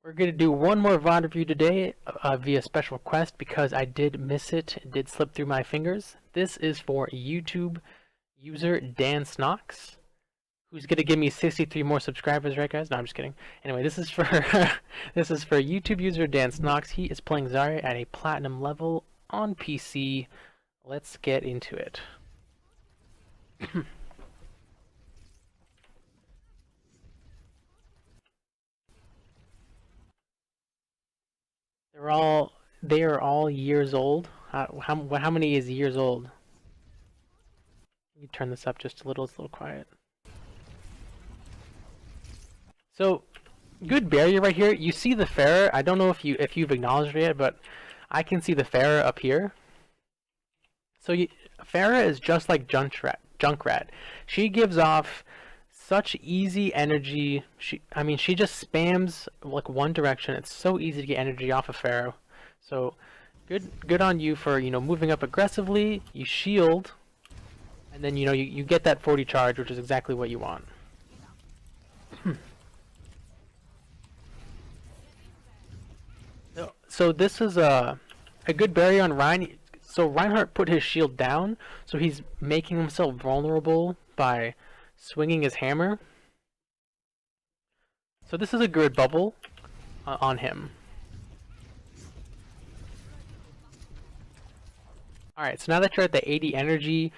We're going to do one more VOD review today via special request because I did miss it. It did slip through my fingers. This is for YouTube user Dan Snox, who's going to give me 63 more subscribers, right guys? No, I'm just kidding. Anyway, this is for this is for YouTube user Dan Snox. He is playing Zarya at a platinum level on PC. Let's get into it. They are all years old. How many is years old? Let me turn this up just a little. It's a little quiet. So, good barrier right here. You see the Pharah. I don't know if you've acknowledged it yet, but I can see the Pharah up here. So Pharah is just like Junkrat. She gives off such easy energy. She just spams like one direction. It's so easy to get energy off of Pharah. So good on you for moving up aggressively. You shield, and then you get that 40 charge, which is exactly what you want. So this is a good barrier on Rein. So Reinhardt put his shield down, so he's making himself vulnerable by swinging his hammer. So this is a good bubble on him. Alright, so now that you're at the 80 energy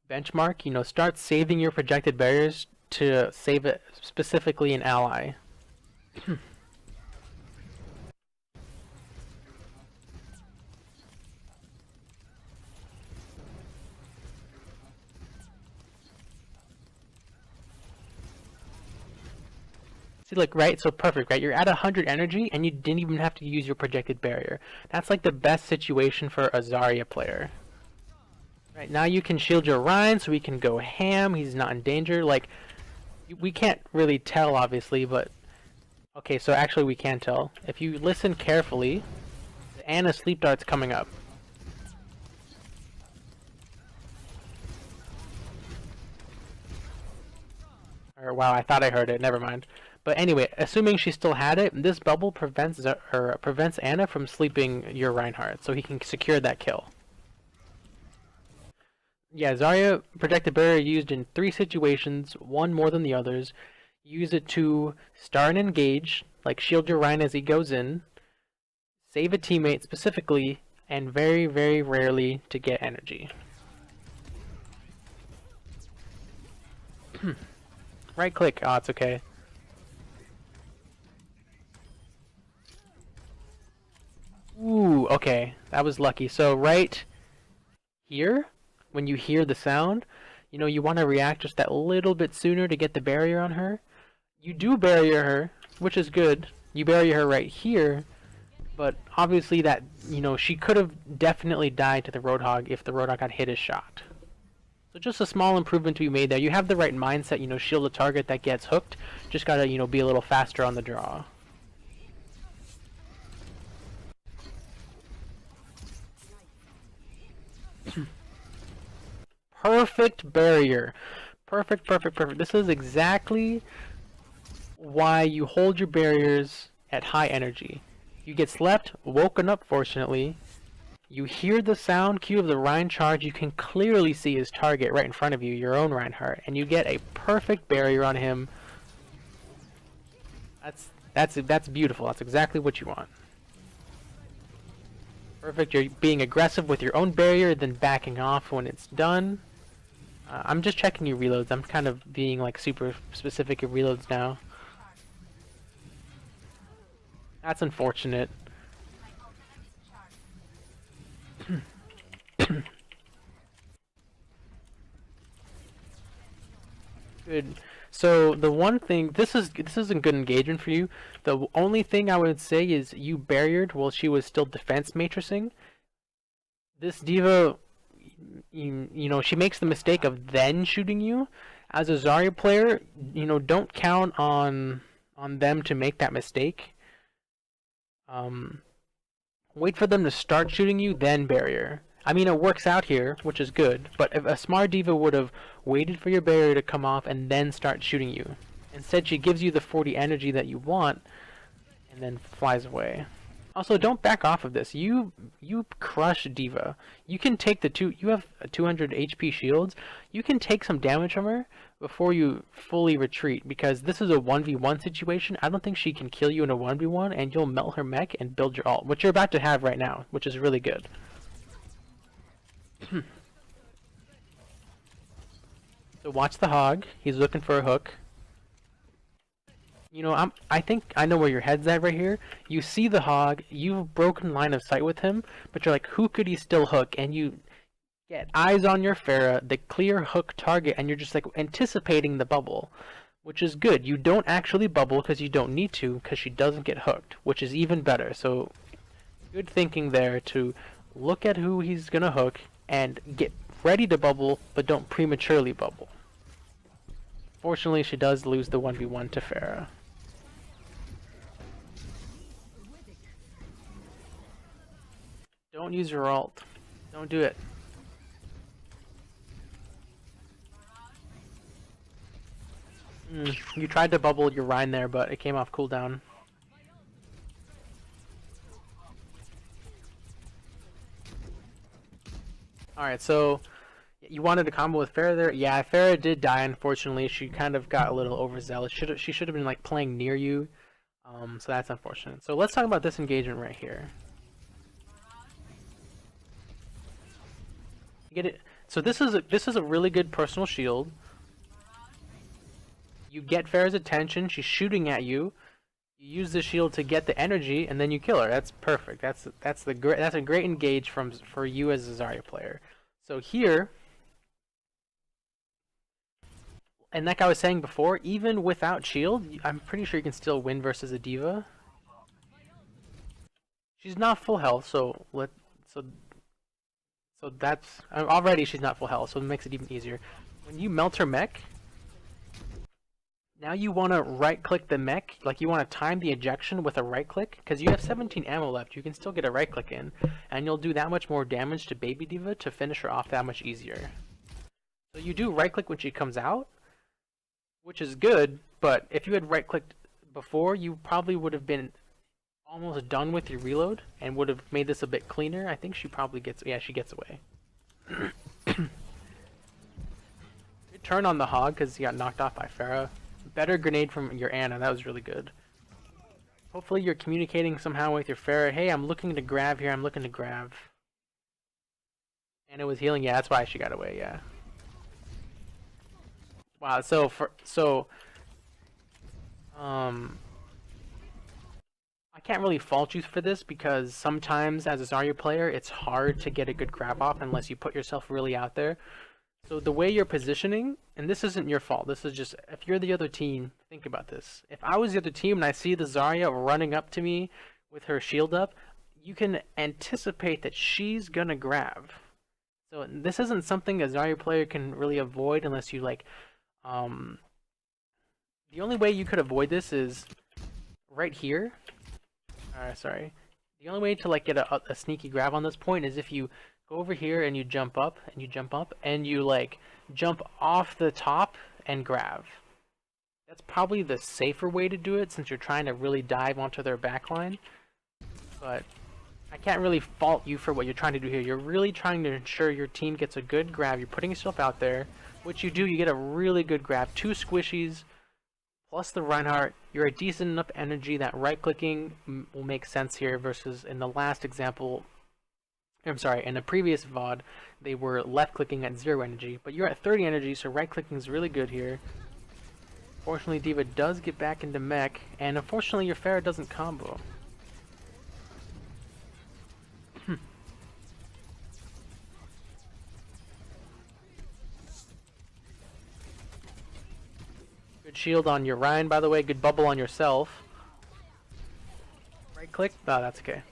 benchmark, start saving your projected barriers to save it specifically an ally. See, look, right? So perfect, right? You're at 100 energy, and you didn't even have to use your projected barrier. That's like the best situation for a Zarya player. Right, now you can shield your Rein, so he can go ham. He's not in danger. Like, we can't really tell, obviously, but... Okay, so actually we can tell. If you listen carefully, the Ana sleep dart's coming up. Or, wow, I thought I heard it. Never mind. But anyway, assuming she still had it, this bubble prevents Ana from sleeping your Reinhardt, so he can secure that kill. Yeah, Zarya projected barrier used in 3 situations, one more than the others. Use it to start and engage, like shield your Rein as he goes in, save a teammate specifically, and very, very rarely to get energy. Right click. Oh, it's okay. Ooh, okay. That was lucky. So right here, when you hear the sound, you want to react just that little bit sooner to get the barrier on her. You do barrier her, which is good. You barrier her right here, but obviously that, she could have definitely died to the Roadhog if the Roadhog had hit his shot. So just a small improvement to be made there. You have the right mindset, shield a target that gets hooked. Just gotta, be a little faster on the draw. Perfect barrier. Perfect. This is exactly why you hold your barriers at high energy. You get slept, woken up fortunately. You hear the sound cue of the Rein charge. You can clearly see his target right in front of you, your own Reinhardt, and you get a perfect barrier on him. That's beautiful. That's exactly what you want. Perfect. You're being aggressive with your own barrier, then backing off when it's done. I'm just checking your reloads. I'm kind of being like super specific at reloads now. That's unfortunate. Good. So the one thing, this isn't good engagement for you. The only thing I would say is you barriered while she was still defense matrixing. This diva, she makes the mistake of then shooting you. As a Zarya player, don't count on them to make that mistake. Wait for them to start shooting you, then barrier. I mean, it works out here, which is good, but if a smart diva would have waited for your barrier to come off and then start shooting you. Instead, she gives you the 40 energy that you want, and then flies away. Also, don't back off of this. You crush D.Va. You can take you have 200 HP shields. You can take some damage from her before you fully retreat, because this is a 1v1 situation. I don't think she can kill you in a 1v1, and you'll melt her mech and build your ult, which you're about to have right now, which is really good. So watch the hog. He's looking for a hook. You know, I think I know where your head's at right here. You see the hog, you've broken line of sight with him, but you're like, who could he still hook? And you get eyes on your Pharah, the clear hook target, and you're just like anticipating the bubble, which is good. You don't actually bubble because you don't need to, because she doesn't get hooked, which is even better. So good thinking there to look at who he's gonna hook and get ready to bubble, but don't prematurely bubble. Fortunately, she does lose the 1v1 to Pharah. Don't use your ult. Don't do it. You tried to bubble your Rhine there, but it came off cooldown. Alright, so you wanted a combo with Pharah there? Yeah, Pharah did die, unfortunately. She kind of got a little overzealous. She should have been like playing near you. So that's unfortunate. So let's talk about this engagement right here. You get it? So this is a really good personal shield. You get Pharah's attention, she's shooting at you. You use the shield to get the energy, and then you kill her. That's perfect. That's a great engage for you as a Zarya player. So here, and like I was saying before, even without shield, I'm pretty sure you can still win versus a D.Va. She's not full health, so that's already she's not full health, so it makes it even easier. When you melt her mech, now you want to right-click the mech, like you want to time the ejection with a right-click, because you have 17 ammo left. You can still get a right-click in, and you'll do that much more damage to Baby D.Va to finish her off that much easier. So you do right-click when she comes out, which is good, but if you had right-clicked before, you probably would have been almost done with your reload, and would have made this a bit cleaner. I think she probably gets, yeah, she gets away. Good turn on the hog, because he got knocked off by Pharah. Better grenade from your Ana, that was really good. Hopefully you're communicating somehow with your Pharah. Hey, I'm looking to grab here, I'm looking to grab. Ana was healing, yeah, that's why she got away, yeah. Wow, I can't really fault you for this, because sometimes as a Zarya player, it's hard to get a good grab off unless you put yourself really out there. So the way you're positioning, and this isn't your fault, this is just, if you're the other team, think about this. If I was the other team and I see the Zarya running up to me with her shield up, you can anticipate that she's gonna grab. So this isn't something a Zarya player can really avoid unless you like, the only way you could avoid this is right here. Sorry. The only way to like get a sneaky grab on this point is if you go over here and you jump up and you jump up and you like jump off the top and grab. That's probably the safer way to do it, since you're trying to really dive onto their backline. But I can't really fault you for what you're trying to do here. You're really trying to ensure your team gets a good grab. You're putting yourself out there, which you do. You get a really good grab. 2 squishies plus the Reinhardt. You're a decent enough energy that right-clicking will make sense here, versus in the last example, I'm sorry, in the previous VOD, they were left-clicking at 0 energy, but you're at 30 energy, so right-clicking is really good here. Fortunately, D.Va does get back into mech, and unfortunately your Pharah doesn't combo. Good shield on your Rhine, by the way, good bubble on yourself. Right-click? Oh, that's okay.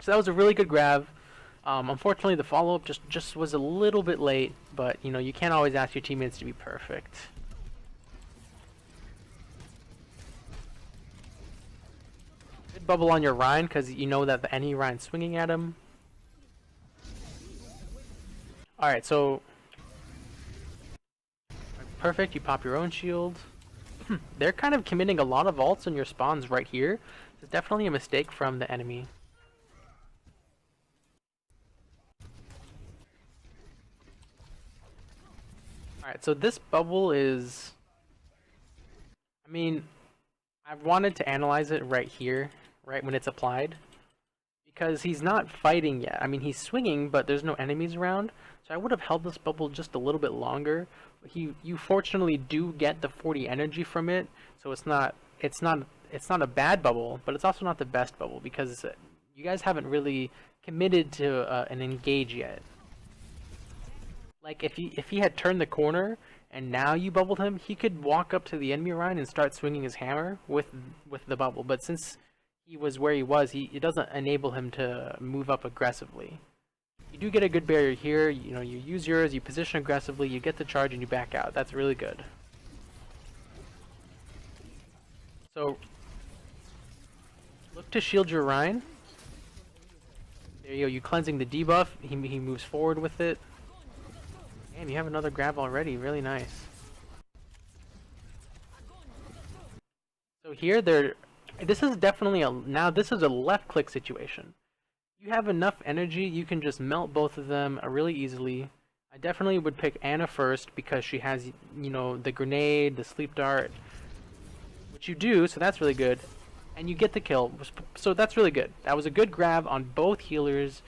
So that was a really good grab. Unfortunately, the follow-up just was a little bit late, but you know, you can't always ask your teammates to be perfect. Good bubble on your Rhine, because you know that the any Rhine swinging at him. Alright, so perfect. You pop your own shield. They're kind of committing a lot of ults on your spawns right here. It's definitely a mistake from the enemy. Alright, so this bubble is... I mean, I wanted to analyze it right here, right when it's applied. Because he's not fighting yet. I mean, he's swinging, but there's no enemies around. So I would have held this bubble just a little bit longer. You fortunately do get the 40 energy from it, so it's not a bad bubble, but it's also not the best bubble because you guys haven't really committed to an engage yet. Like if he had turned the corner and now you bubbled him, he could walk up to the enemy line and start swinging his hammer with the bubble. But since he was where he was, it doesn't enable him to move up aggressively. You do get a good barrier here. You know, you use yours, you position aggressively, you get the charge, and you back out. That's really good. So look to shield your Rhine. There you go. You cleansing the debuff. He moves forward with it. Damn, you have another grab already. Really nice. So here, this is definitely this is a left click situation. You have enough energy, you can just melt both of them really easily. I definitely would pick Anna first because she has, you know, the grenade, the sleep dart, which you do, so that's really good. And you get the kill, so that's really good. That was a good grab on both healers.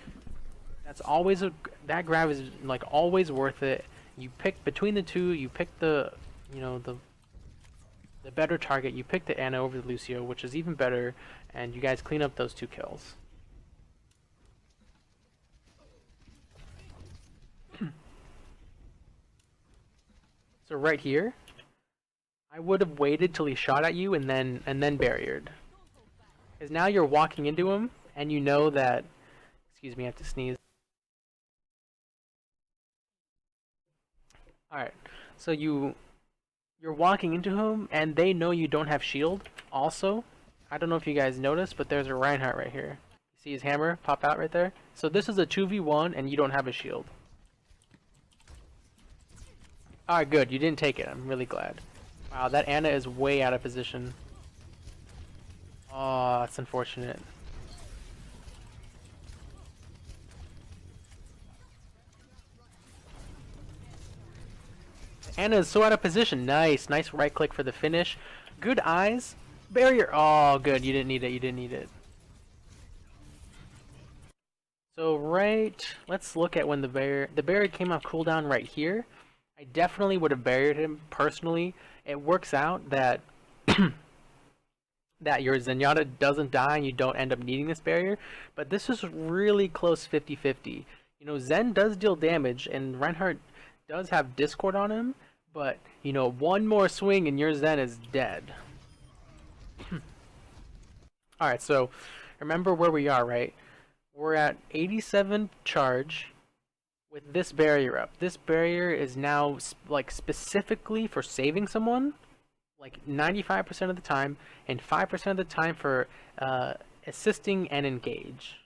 That's always that grab is like always worth it. You pick between the two, you pick the, you know, the better target. You pick the Anna over the Lucio, which is even better, and you guys clean up those 2 kills. So right here, I would have waited till he shot at you and then barriered. Because now you're walking into him and you know that, excuse me, I have to sneeze. Alright, so you're walking into him and they know you don't have shield. Also, I don't know if you guys noticed, but there's a Reinhardt right here. You see his hammer pop out right there? So this is a 2v1 and you don't have a shield. Alright, good. You didn't take it. I'm really glad. Wow, that Anna is way out of position. Oh, that's unfortunate. Anna is so out of position. Nice. Nice right click for the finish. Good eyes. Barrier. Oh, good. You didn't need it. You didn't need it. So let's look at when the barrier came off cooldown right here. I definitely would have barriered him personally. It works out that that your Zenyatta doesn't die and you don't end up needing this barrier, but this is really close 50-50. You know, Zen does deal damage and Reinhardt does have Discord on him, but you know, one more swing and your Zen is dead. Alright, so remember where we are, right? We're at 87 charge with this barrier up. This barrier is now like specifically for saving someone, like 95% of the time, and 5% of the time for assisting and engage.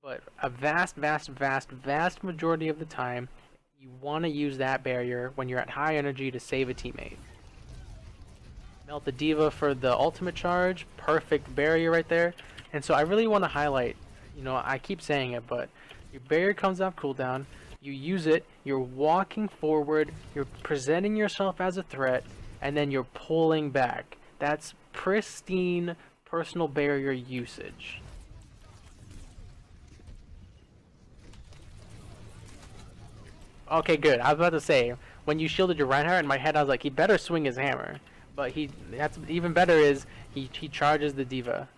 But a vast majority of the time, you want to use that barrier when you're at high energy to save a teammate. Melt the D.Va for the ultimate charge. Perfect barrier right there. And so I really want to highlight, you know, I keep saying it, but your barrier comes off cooldown. You use it, you're walking forward, you're presenting yourself as a threat, and then you're pulling back. That's pristine personal barrier usage. Okay, good. I was about to say, when you shielded your Reinhardt, in my head I was like, he better swing his hammer. But that's even better is, he charges the D.Va.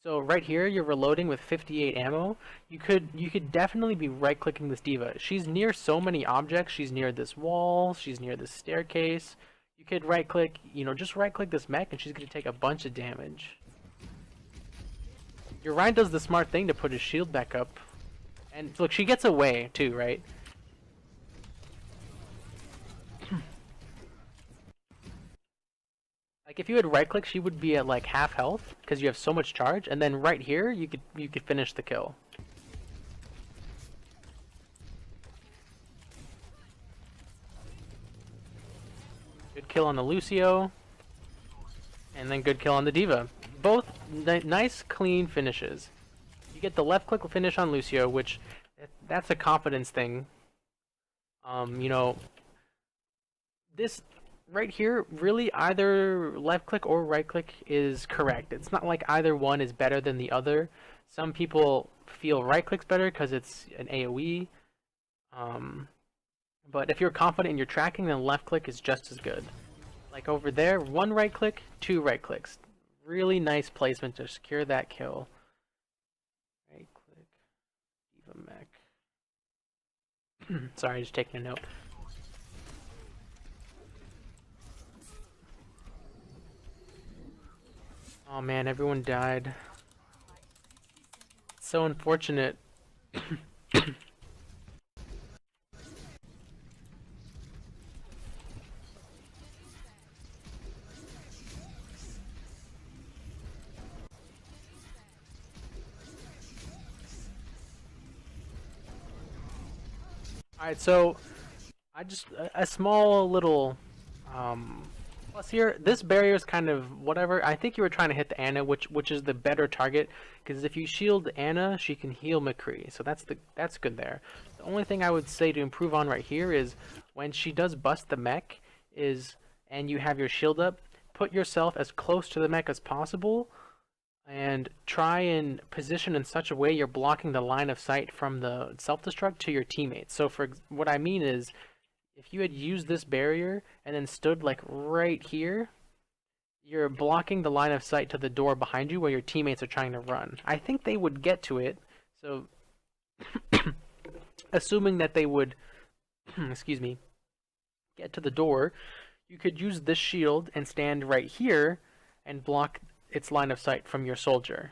So right here, you're reloading with 58 ammo. You could definitely be right-clicking this D.Va. She's near so many objects. She's near this wall. She's near this staircase. You could right-click, you know, just right-click this mech, and she's gonna take a bunch of damage. Your Ryan does the smart thing to put his shield back up, and look, she gets away too, right? Like if you had right click, she would be at like half health because you have so much charge, and then right here you could finish the kill. Good kill on the Lucio. And then good kill on the Diva. Both nice, clean finishes. You get the left click finish on Lucio, which that's a confidence thing. You know, this right here, really either left click or right click is correct. It's not like either one is better than the other. Some people feel right click's better because it's an AoE. But if you're confident in your tracking, then left click is just as good. Like over there, 1 right click, 2 right clicks. Really nice placement to secure that kill. Right click, Diva mech. Sorry, just taking a note. Oh man, everyone died. So unfortunate. Alright, so I just a small little plus here. This barrier is kind of whatever. I think you were trying to hit the Ana, which is the better target, because if you shield Ana, she can heal McCree, so that's good there. The only thing I would say to improve on right here is when she does bust the mech and you have your shield up, put yourself as close to the mech as possible and try and position in such a way you're blocking the line of sight from the self-destruct to your teammates. So for what I mean is, if you had used this barrier and then stood like right here, you're blocking the line of sight to the door behind you where your teammates are trying to run. I think they would get to it, so assuming that they would, excuse me, get to the door, you could use this shield and stand right here and block its line of sight from your soldier.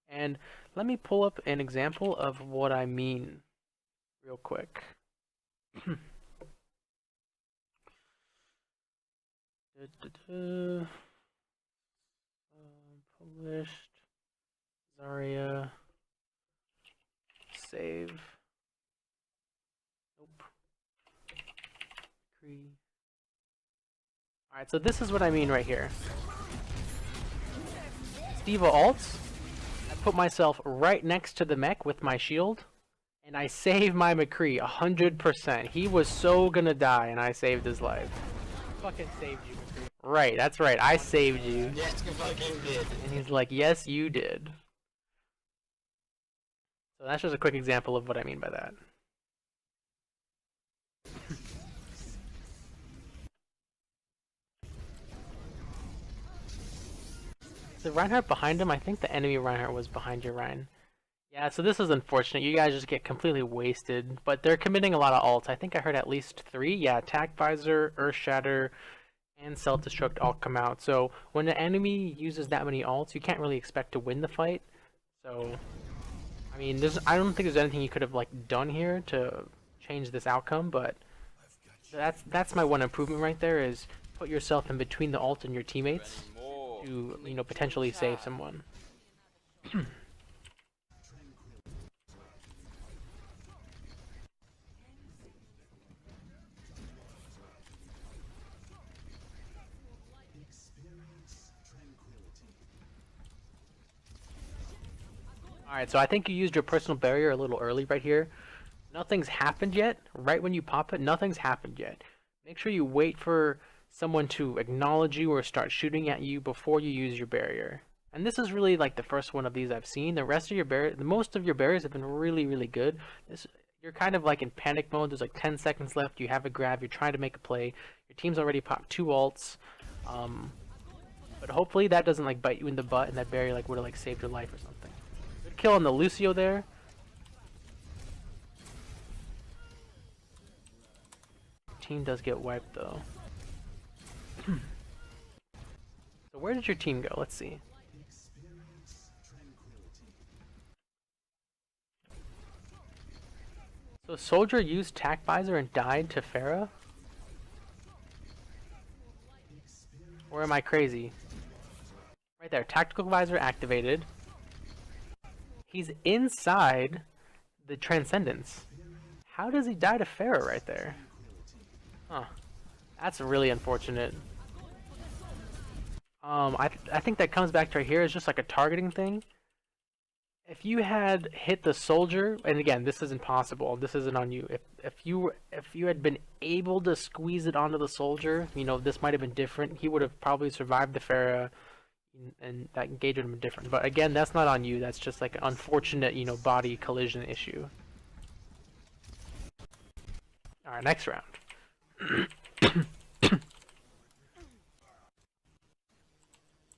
And let me pull up an example of what I mean real quick. Published. Zarya. Save. Nope. Alright, so this is what I mean right here. Diva ults, I put myself right next to the mech with my shield, and I save my McCree 100%. He was so gonna die, and I saved his life. Fucking saved you, McCree. Right, that's right, I saved you. Yes, you fucking did. And he's like, yes, you did. So that's just a quick example of what I mean by that. The Reinhardt behind him? I think the enemy Reinhardt was behind you, Ryan. Yeah, so this is unfortunate. You guys just get completely wasted. But they're committing a lot of ults. I think I heard at least 3. Yeah, Attack Visor, Earth Shatter, and Self-Destruct all come out. So when the enemy uses that many ults, you can't really expect to win the fight. So, I mean, I don't think there's anything you could have like done here to change this outcome. But that's my one improvement right there, is put yourself in between the ult and your teammates to, you know, potentially save someone. Alright, so I think you used your personal barrier a little early right here. Nothing's happened yet. Right when you pop it, nothing's happened yet. Make sure you wait for someone to acknowledge you or start shooting at you before you use your barrier. And this is really like the first one of these I've seen. The rest of your most of your barriers have been really, really good. You're kind of like in panic mode. There's like 10 seconds left. You have a grab. You're trying to make a play. Your team's already popped 2 ults. But hopefully that doesn't like bite you in the butt, and that barrier like would have like saved your life or something. Good kill on the Lucio there. Team does get wiped though. So where did your team go? Let's see. So Soldier used Tac Visor and died to Pharah? Or am I crazy? Right there, Tactical Visor activated. He's inside the Transcendence. How does he die to Pharah right there? Huh. That's really unfortunate. I think that comes back to right here. It's just like a targeting thing. If you had hit the soldier, and again, this isn't possible. This isn't on you. If you had been able to squeeze it onto the soldier, this might have been different. He would have probably survived the Pharah, and that engagement would have been different. But again, that's not on you. That's just like an unfortunate, body collision issue. All right, next round.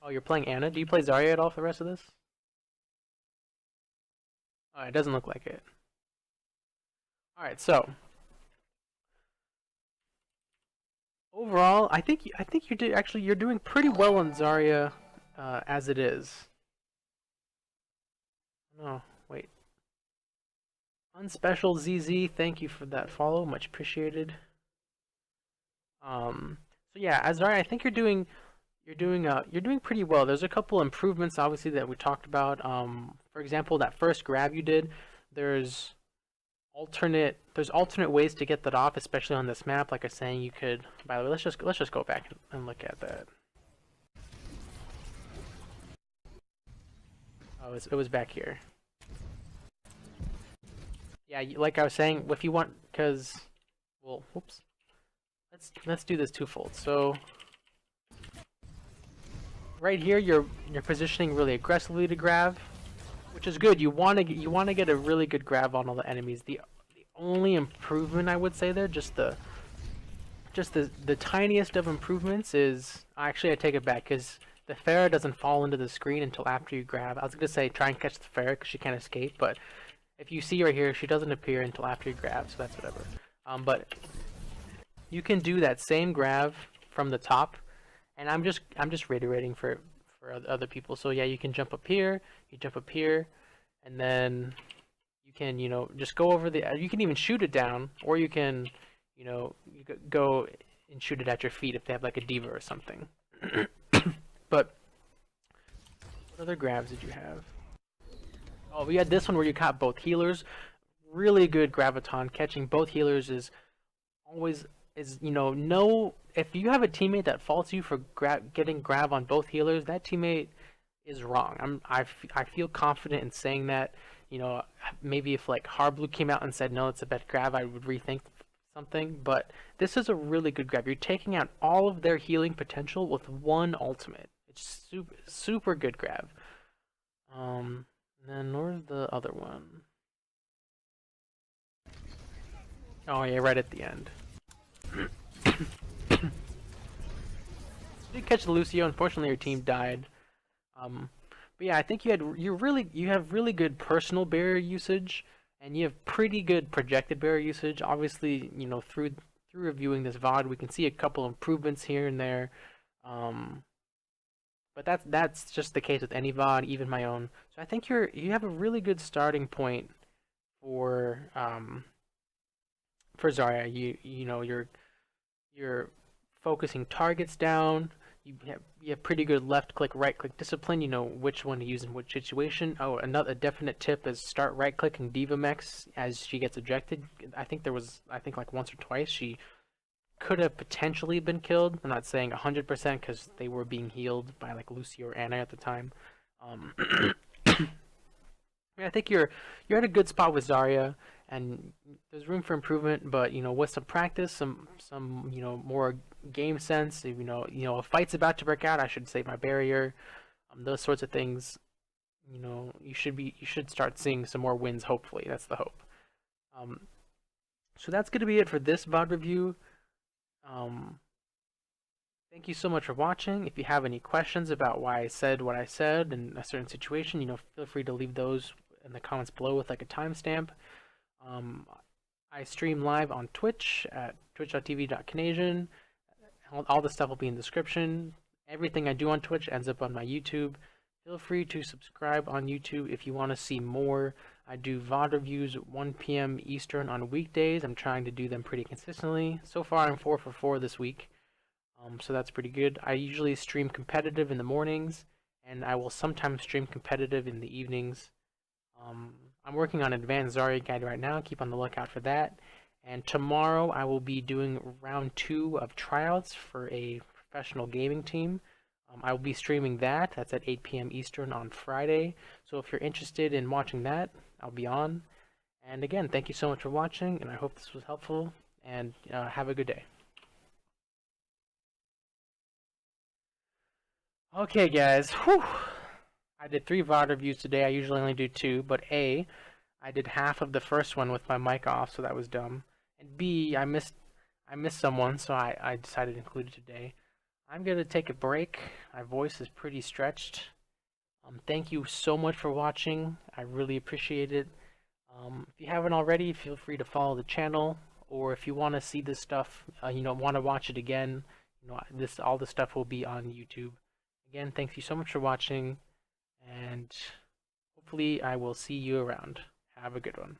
Oh, you're playing Anna? Do you play Zarya at all for the rest of this? Oh, it doesn't look like it. All right, so overall, I think you're doing pretty well on Zarya, as it is. Oh, wait. Unspecial ZZ, thank you for that follow, much appreciated. So yeah, as Zarya, I think you're doing pretty well. There's a couple improvements, obviously, that we talked about. For example, that first grab you did, there's alternate ways to get that off, especially on this map. Like I was saying, you could. By the way, let's just go back and look at that. Oh, it was back here. Yeah, like I was saying, if you want, well, whoops. Let's do this twofold. So right here, you're positioning really aggressively to grab, which is good. You want to get a really good grab on all the enemies. The only improvement I would say there, just the tiniest of improvements is actually I take it back because the Pharah doesn't fall into the screen until after you grab. I was gonna say try and catch the Pharah because she can't escape, but if you see right here, she doesn't appear until after you grab, so that's whatever. But you can do that same grab from the top, and I'm just reiterating for other people. So yeah, you can jump up here, you jump up here, and then you can just go over the. You can even shoot it down, or you can go and shoot it at your feet if they have like a diva or something. But what other grabs did you have? Oh, we had this one where you caught both healers. Really good graviton. Catching both healers is always no. If you have a teammate that faults you for getting grab on both healers, that teammate is wrong. I feel confident in saying that. Maybe if like Harblu came out and said no, it's a bad grab, I would rethink something. But this is a really good grab. You're taking out all of their healing potential with one ultimate. It's super good grab. And then where's the other one? Oh yeah, right at the end. You did catch the Lucio. Unfortunately, your team died. But yeah, I think you have really good personal barrier usage, and you have pretty good projected barrier usage. Obviously, through reviewing this VOD, we can see a couple improvements here and there. But that's just the case with any VOD, even my own. So I think you have a really good starting point for Zarya. You're focusing targets down. You have pretty good left click, right click discipline. You know which one to use in which situation. Oh, another definite tip is start right clicking Diva Mex as she gets ejected. I think like once or twice she could have potentially been killed. I'm not saying 100% because they were being healed by like Lucy or Anna at the time. I think you're at a good spot with Zarya, and there's room for improvement. But with some practice, some more game sense, a fight's about to break out, I should save my barrier. Those sorts of things. You should start seeing some more wins. Hopefully, that's the hope. So that's gonna be it for this VOD review. Thank you so much for watching. If you have any questions about why I said what I said in a certain situation, feel free to leave those in the comments below with like a timestamp. I stream live on Twitch at twitch.tv/Canadian. All the stuff will be in the description. Everything I do on Twitch ends up on my YouTube. Feel free to subscribe on YouTube if you want to see more. I do VOD reviews at 1 p.m. Eastern on weekdays. I'm trying to do them pretty consistently. So far, I'm 4 for 4 this week. So that's pretty good. I usually stream competitive in the mornings, and I will sometimes stream competitive in the evenings. I'm working on Advanced Zarya Guide right now. Keep on the lookout for that. And tomorrow I will be doing round 2 of tryouts for a professional gaming team. I will be streaming that. That's at 8 p.m. Eastern on Friday. So if you're interested in watching that, I'll be on. And again, thank you so much for watching, and I hope this was helpful, and have a good day. Okay, guys. Whew. I did 3 VOD reviews today. I usually only do 2, but A, I did half of the first one with my mic off, so that was dumb. And B, I missed someone, so I decided to include it today. I'm gonna take a break. My voice is pretty stretched. Thank you so much for watching. I really appreciate it. If you haven't already, feel free to follow the channel, or if you want to see this stuff, want to watch it again, all this stuff will be on YouTube. Again, thank you so much for watching, and hopefully I will see you around. Have a good one.